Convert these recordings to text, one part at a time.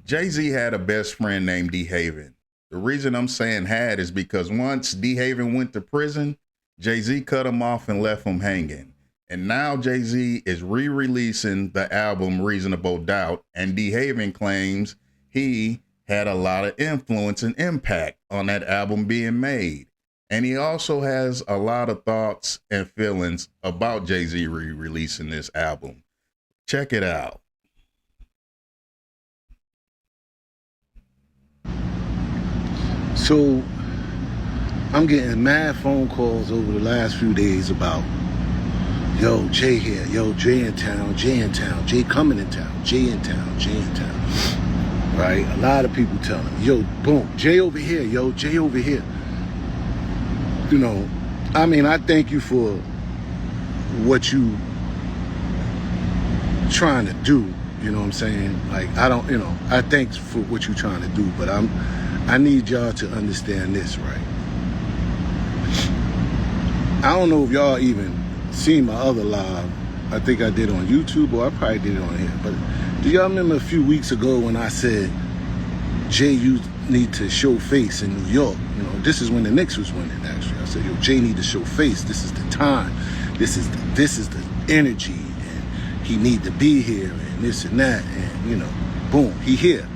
Jay-Z had a best friend named D Haven. The reason I'm saying had is because once D Haven went to prison, Jay-Z cut him off and left him hanging. And now Jay-Z is re-releasing the album Reasonable Doubt, and D Haven claims he had a lot of influence and impact on that album being made. And he also has a lot of thoughts and feelings about Jay-Z re-releasing this album. Check it out. So I'm getting mad phone calls over the last few days about, yo, Jay here, yo, Jay in town, Jay in town, Jay coming in town, Jay in town, Jay in town. Right? A lot of people telling me, yo, boom, Jay over here, yo, Jay over here. You know, I mean, I thank you for what you trying to do, you know what I'm saying? Like, I thanks for what you trying to do, but I need y'all to understand this, right? I don't know if y'all even seen my other live. I think I did on YouTube, or I probably did it on here. But do y'all remember a few weeks ago when I said, Jay, you need to show face in New York? You know, this is when the Knicks was winning, actually. I said, yo, Jay need to show face. This is the time. This is the energy. And he need to be here and this and that. And, you know, boom, he here.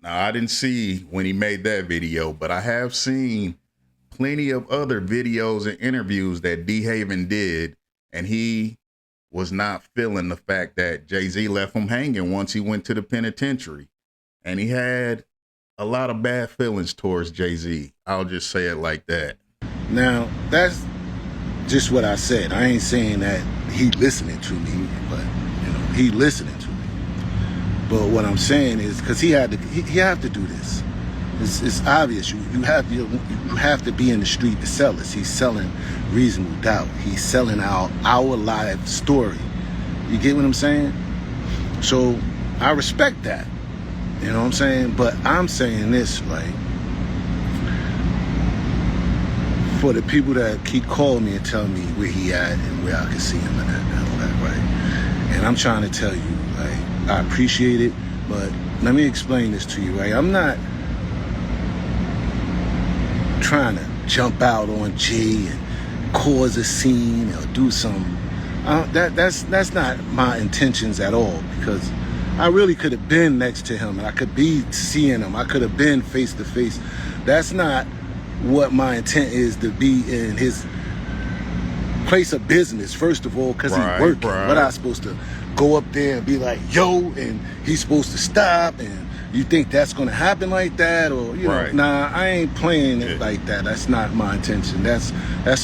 Now, I didn't see when he made that video, but I have seen plenty of other videos and interviews that D Haven did, and he was not feeling the fact that Jay-Z left him hanging once he went to the penitentiary. And he had a lot of bad feelings towards Jay-Z. I'll just say it like that. Now, that's just what I said. I ain't saying that he listening to me, but, you know, he listening to me. But what I'm saying is, because he have to do this. It's obvious. You have to be in the street to sell this. He's selling Reasonable Doubt. He's selling our life story. You get what I'm saying? So I respect that. You know what I'm saying? But I'm saying this, like, for the people that keep calling me and telling me where he at and where I can see him and all that, right? And I'm trying to tell you, like, I appreciate it, but let me explain this to you, right? I'm not trying to jump out on Jay and cause a scene or do something. That's not my intentions at all, because I really could have been next to him and I could be seeing him. I could have been face to face. That's not what my intent is, to be in his place of business, first of all, because he's working. Right. What I supposed to go up there and be like, yo, and he's supposed to stop, and you think that's going to happen like that? Or, you know, nah, I ain't playing it like that. That's not my intention. That's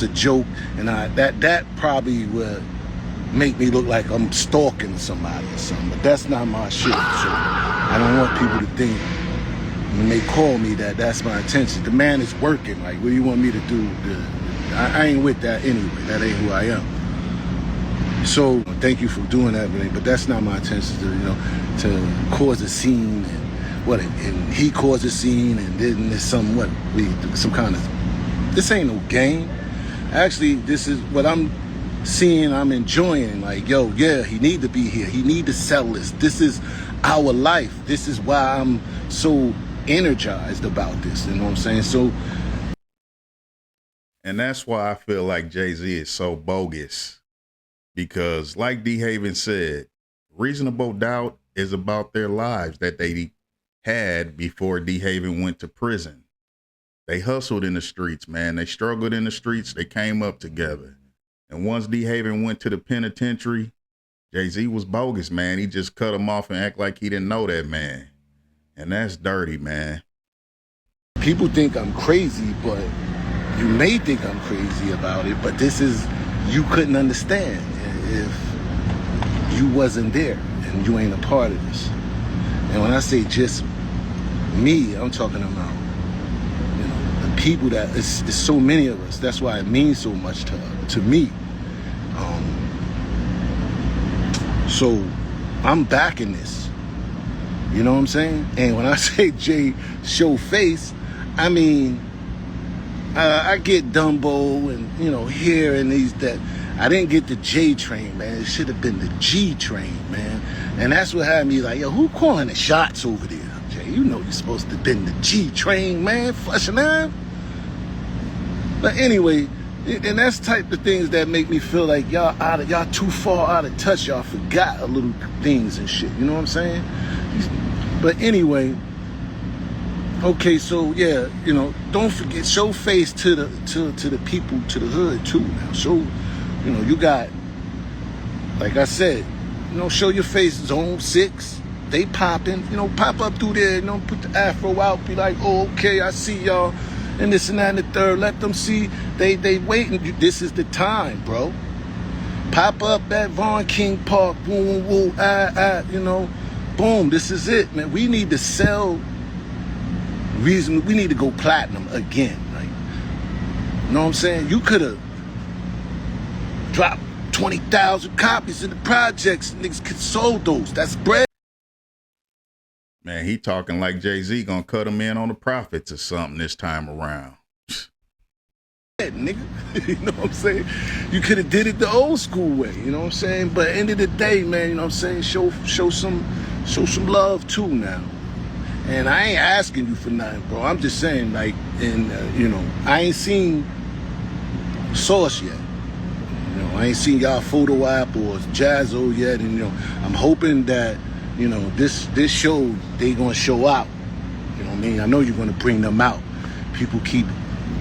a joke, and that probably would make me look like I'm stalking somebody or something, but that's not my shit. So I don't want people to think when they call me that that's my intention. The man is working. Like, what do you want me to do? I ain't with that anyway. That ain't who I am. So thank you for doing that, but that's not my intention, to cause a scene and he caused a scene, and then there's some kind of, this ain't no game. Actually, this is what I'm seeing, I'm enjoying. Like, yo, yeah, he need to be here. He need to sell this. This is our life. This is why I'm so energized about this. You know what I'm saying? So, and that's why I feel like Jay-Z is so bogus, because like D Haven said, Reasonable Doubt is about their lives that they had before D Haven went to prison. They hustled in the streets, man. They struggled in the streets. They came up together. And once D Haven went to the penitentiary, Jay-Z was bogus, man. He just cut him off and act like he didn't know that man. And that's dirty, man. People think I'm crazy, but you may think I'm crazy about it, but this is, you couldn't understand if you wasn't there and you ain't a part of this. And when I say just me, I'm talking about, the people that, it's so many of us. That's why it means so much to me. So I'm backing this. You know what I'm saying? And when I say Jay show face, I mean, I get Dumbo and, here and these that. I didn't get the J train, man. It should have been the G train, man. And that's what had me like, yo, who calling the shots over there, Jay? You know you're supposed to have been the G train, man, flushing out. But anyway, and that's the type of things that make me feel like y'all too far out of touch. Y'all forgot a little things and shit. You know what I'm saying? But anyway, okay, so yeah, you know, don't forget, show face to the people, to the hood too. Now, show, you know, you got, like I said, you know, show your face. Zone 6, they popping. You know, pop up through there. You know, put the afro out. Be like, oh, okay, I see y'all, and this and that and the third. Let them see. They waiting. This is the time, bro. Pop up at Von King Park. Boom, woo, you know, boom. This is it, man. We need to sell. We need to go platinum again. Like, you know what I'm saying? You could have dropped 20,000 copies in the projects. Niggas could sold those. That's bread. Man, he talking like Jay-Z gonna cut him in on the profits or something this time around. Nigga, you know what I'm saying? You could have did it the old school way, you know what I'm saying? But end of the day, man, you know what I'm saying? Show some love too now. And I ain't asking you for nothing, bro. I'm just saying, like, and you know, I ain't seen Sauce yet. You know, I ain't seen y'all photo app or Jazzo yet, and you know, I'm hoping that, you know, this show, they gonna show out. You know what I mean? I know you're gonna bring them out. People keep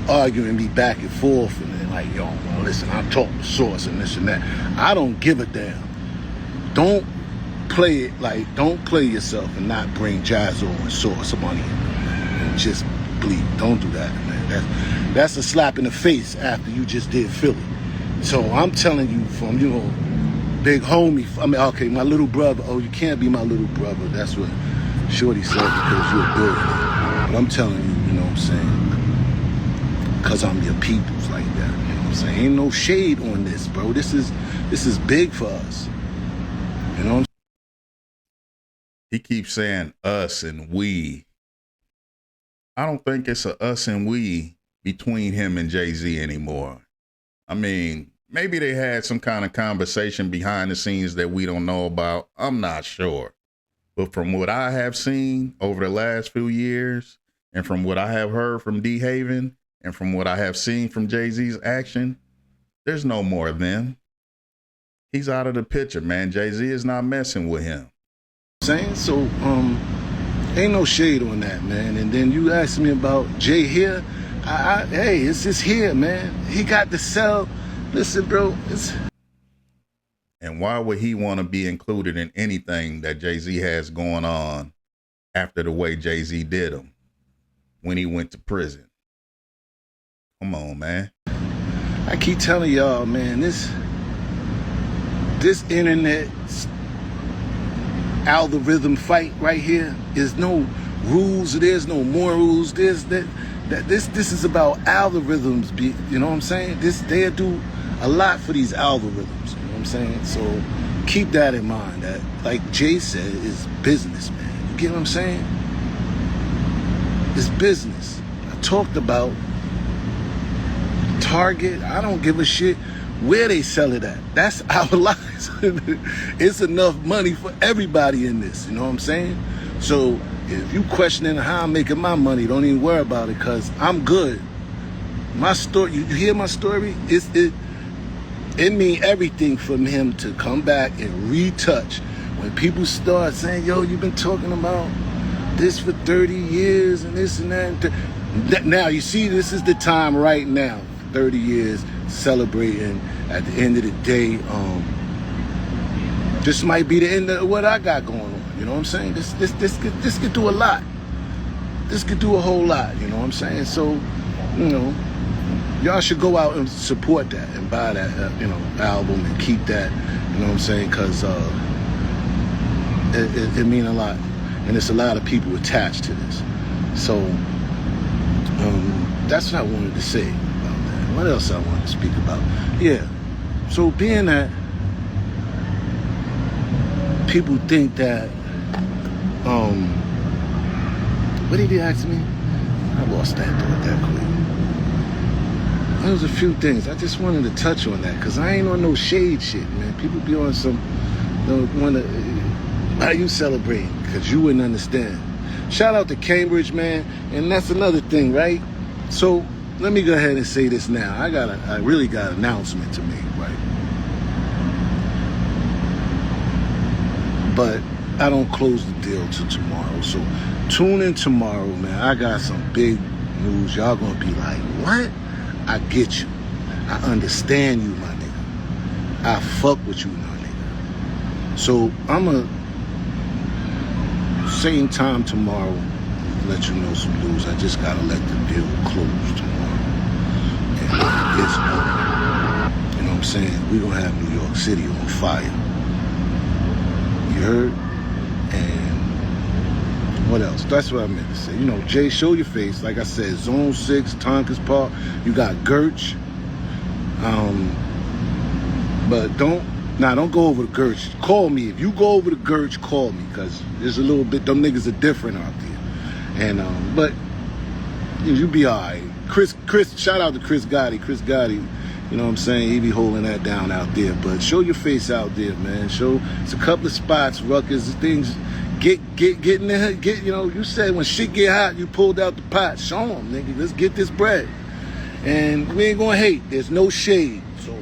arguing me back and forth, and they're like, yo, well, listen, I'm talking Sauce and this and that. I don't give a damn. Don't play it like, don't play yourself and not bring Jazzo and Sauce money and just bleed. Don't do that, man. That's a slap in the face after you just did Philly. So I'm telling you, from, you know, big homie, I mean, okay, my little brother. Oh, you can't be my little brother. That's what Shorty said, because you're a billionaire. But I'm telling you, you know what I'm saying? Because I'm your peoples like that. You know what I'm saying? Ain't no shade on this, bro. This is big for us. You know what I'm saying? He keeps saying us and we. I don't think it's a us and we between him and Jay-Z anymore. I mean, maybe they had some kind of conversation behind the scenes that we don't know about. I'm not sure. But from what I have seen over the last few years, and from what I have heard from D Haven, and from what I have seen from Jay-Z's action, there's no more of them. He's out of the picture, man. Jay-Z is not messing with him. Saying so, ain't no shade on that, man. And then you asked me about Jay here. Hey, it's just here, man. He got to sell. Listen, bro. And why would he want to be included in anything that Jay-Z has going on after the way Jay-Z did him when he went to prison? Come on, man. I keep telling y'all, man, this internet algorithm fight right here is no rules. There's no morals. This is about algorithms. You know what I'm saying? They'll do a lot for these algorithms. You know what I'm saying? So keep that in mind. That, like Jay said, is business, man. You get what I'm saying? It's business. I talked about Target. I don't give a shit where they sell it at. That's our lives. It's enough money for everybody in this. You know what I'm saying? So if you questioning how I'm making my money, don't even worry about it, because I'm good. My story, you hear my story? It mean everything from him to come back and retouch. When people start saying, yo, you've been talking about this for 30 years and this and that. Now, you see, this is the time right now. 30 years celebrating. At the end of the day, this might be the end of what I got going on. You know what I'm saying? This could do a lot. This could do a whole lot. You know what I'm saying? So, you know, y'all should go out and support that and buy that, you know, album and keep that. You know what I'm saying? Because it mean a lot, and it's a lot of people attached to this. So that's what I wanted to say about that. What else I wanted to speak about? Yeah. So being that people think that, what did he ask me? I lost that thought that quick. There was a few things. I just wanted to touch on that, because I ain't on no shade shit, man. People be on some, don't want to, Why are you celebrating? Because you wouldn't understand. Shout out to Cambridge, man. And that's another thing, right? So let me go ahead and say this now. I really got an announcement to make, right? But I don't close the deal till tomorrow. So tune in tomorrow, man. I got some big news. Y'all gonna be like, what? I get you. I understand you, my nigga. I fuck with you, my nigga. So I'm a same time tomorrow, let you know some news. I just gotta let the deal close tomorrow. And if it gets open, you know what I'm saying? We're gonna have New York City on fire. You heard? And what else? That's what I meant to say. You know, Jay, show your face. Like I said, Zone 6, Tonkers Park. You got Gertch. But don't go over to Gertch. Call me. If you go over to Gertch, call me. Because there's a little bit, them niggas are different out there. And, but you be all right. Chris, shout out to Chris Gotti. Chris Gotti, you know what I'm saying? He be holding that down out there. But show your face out there, man. It's a couple of spots, Ruckus, things. Get in there. You know, you said when shit get hot, you pulled out the pot. Show them, nigga. Let's get this bread. And we ain't gonna hate. There's no shade. So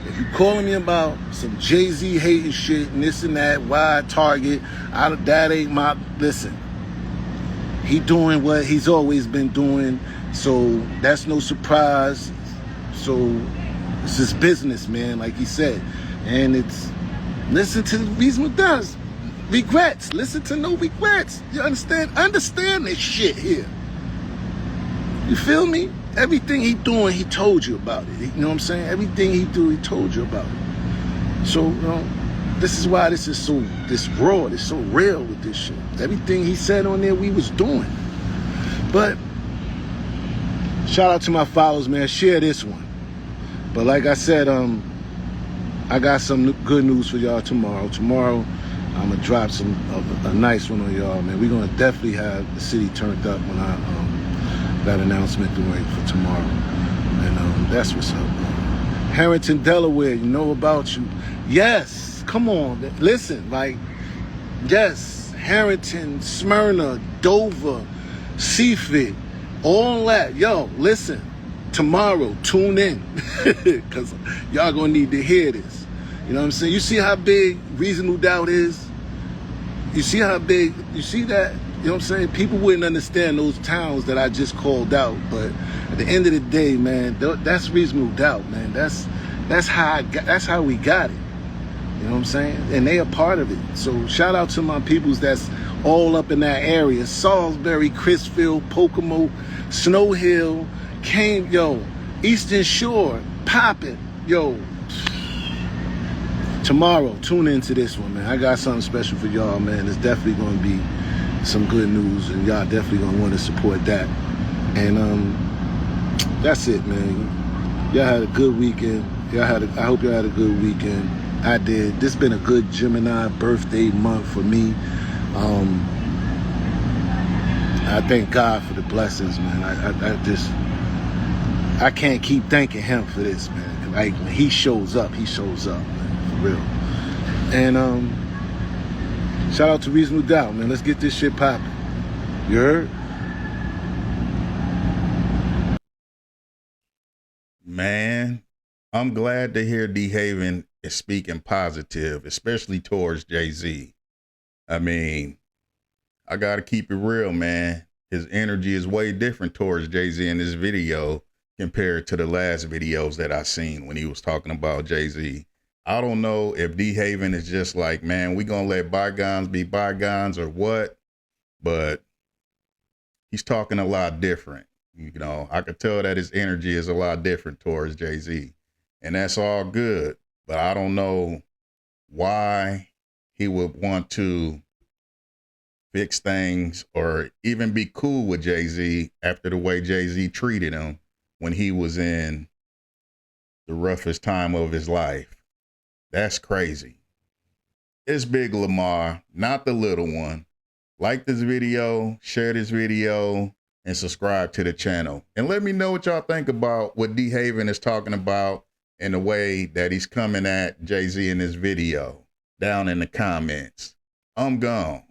if you calling me about some Jay-Z hating shit and this and that, why Target, that ain't my, listen. He doing what he's always been doing. So that's no surprise. So it's his business, man, like he said. And it's, listen to the reasonable does. Regrets. Listen to no regrets. You understand? Understand this shit here. You feel me? Everything he doing, he told you about it. You know what I'm saying? Everything he do, he told you about it. So, you know, this is why this is so, this raw, this so real with this shit. Everything he said on there, we was doing. But, shout out to my followers, man. Share this one. But like I said, I got some good news for y'all tomorrow. Tomorrow, I'm gonna drop a nice one on y'all, man. We're gonna definitely have the city turned up when I that announcement to wait for tomorrow. And that's what's up. Harrington, Delaware, you know about you. Yes, come on. Listen, like, yes, Harrington, Smyrna, Dover, Seaford, all that. Yo, listen, tomorrow, tune in. Because y'all gonna need to hear this. You know what I'm saying? You see how big Reasonable Doubt is? You see how big, you see that? You know what I'm saying? People wouldn't understand those towns that I just called out, but at the end of the day, man, that's Reasonable Doubt, man. That's how we got it. You know what I'm saying? And they are part of it. So shout out to my peoples that's all up in that area: Salisbury, Chrisfield, Pocomo, Snow Hill, Eastern Shore, poppin', yo. Tomorrow, tune into this one, man. I got something special for y'all, man. It's definitely going to be some good news, and y'all definitely gonna want to support that. And that's it, man. Y'all had a good weekend. I hope y'all had a good weekend. I did. This been a good Gemini birthday month for me. I thank God for the blessings, man. I can't keep thanking him for this, man. Like, when he shows up, man, for real. And shout out to Reasonable Doubt, man. Let's get this shit popping. You heard? Man, I'm glad to hear D Haven is speaking positive, especially towards Jay-Z. I mean, I gotta keep it real, man. His energy is way different towards Jay-Z in this video compared to the last videos that I seen when he was talking about Jay-Z. I don't know if D Haven is just like, man, we gonna let bygones be bygones or what, but he's talking a lot different. You know, I could tell that his energy is a lot different towards Jay-Z, and that's all good. But I don't know why he would want to fix things or even be cool with Jay-Z after the way Jay-Z treated him when he was in the roughest time of his life. That's crazy. It's Big Lamar, not the little one. Like this video, share this video, and subscribe to the channel. And let me know what y'all think about what D Haven is talking about and the way that he's coming at Jay-Z in this video down in the comments. I'm gone.